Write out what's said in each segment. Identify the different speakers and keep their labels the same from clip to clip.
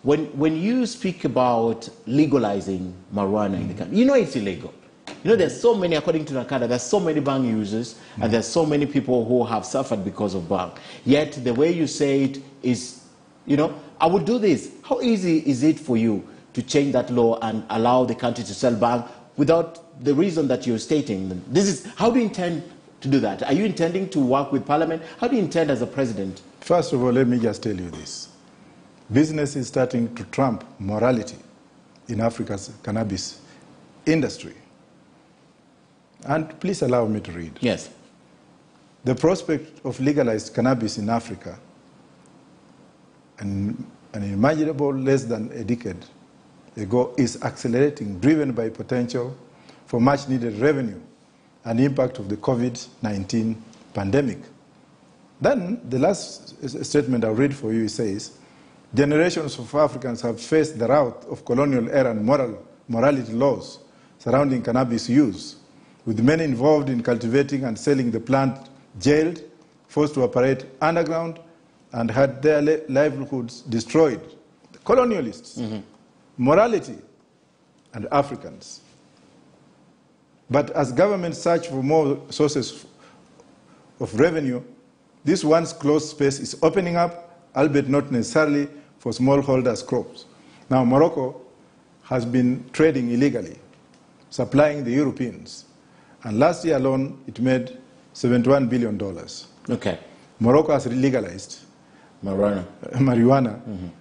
Speaker 1: when you speak about legalizing marijuana in the country, you know it's illegal. You know, there's so many, according to Nakada, there's so many bang users, and there's so many people who have suffered because of bang. Yet the way you say it is, you know, I would do this. How easy is it for you to change that law and allow the country to sell bang without the reason that you're stating? How do you intend to do that? Are you intending to work with Parliament? How do you intend as a president?
Speaker 2: First of all, let me just tell you this. Business is starting to trump morality in Africa's cannabis industry. And please allow me to read.
Speaker 1: Yes.
Speaker 2: The prospect of legalized cannabis in Africa, an unimaginable less than a decade ago, is accelerating, driven by potential for much-needed revenue and impact of the COVID-19 pandemic. Then, the last statement I'll read for you says, generations of Africans have faced the wrath of colonial era and morality laws surrounding cannabis use, with many involved in cultivating and selling the plant jailed, forced to operate underground, and had their livelihoods destroyed. The colonialists, morality, and Africans. But as governments search for more sources of revenue, this once closed space is opening up, albeit not necessarily for smallholders' crops. Now, Morocco has been trading illegally, supplying the Europeans. And last year alone, it made $71 billion.
Speaker 1: Okay.
Speaker 2: Morocco has legalized marijuana.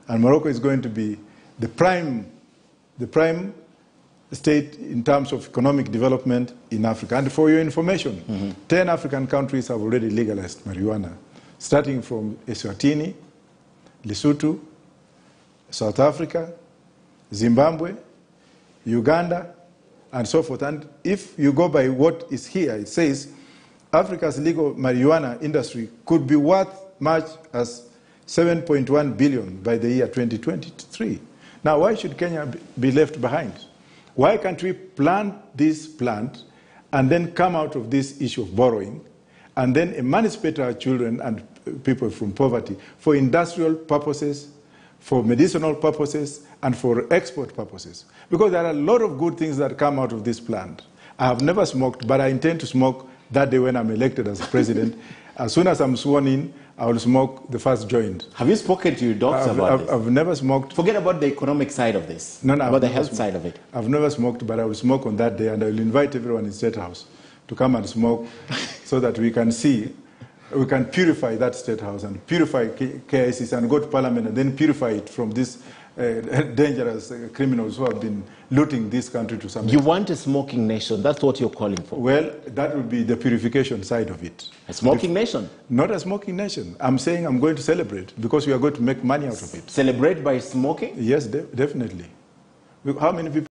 Speaker 2: And Morocco is going to be the prime state in terms of economic development in Africa. And for your information, 10 African countries have already legalized marijuana, starting from Eswatini, Lesotho, South Africa, Zimbabwe, Uganda, and so forth. And if you go by what is here, it says Africa's legal marijuana industry could be worth much as 7.1 billion by the year 2023. Now, why should Kenya be left behind? Why can't we plant this plant and then come out of this issue of borrowing and then emancipate our children and people from poverty for industrial purposes, for medicinal purposes, and for export purposes? Because there are a lot of good things that come out of this plant. I have never smoked, but I intend to smoke that day when I'm elected as president. As soon as I'm sworn in, I will smoke the first joint.
Speaker 1: Have you spoken to your doctors about this?
Speaker 2: I've never smoked.
Speaker 1: Forget about the economic side of this.
Speaker 2: No,
Speaker 1: about the health side of it.
Speaker 2: I've never smoked, but I will smoke on that day, and I will invite everyone in State House to come and smoke so that we can see, we can purify that State House and purify KICC and go to Parliament and then purify it from these dangerous criminals who have been looting this country to some extent.
Speaker 1: You want a smoking nation. That's what you're calling for.
Speaker 2: Well, that would be the purification side of it.
Speaker 1: A smoking nation?
Speaker 2: Not a smoking nation. I'm saying I'm going to celebrate because we are going to make money out of it.
Speaker 1: Celebrate by smoking?
Speaker 2: Yes, definitely. How many people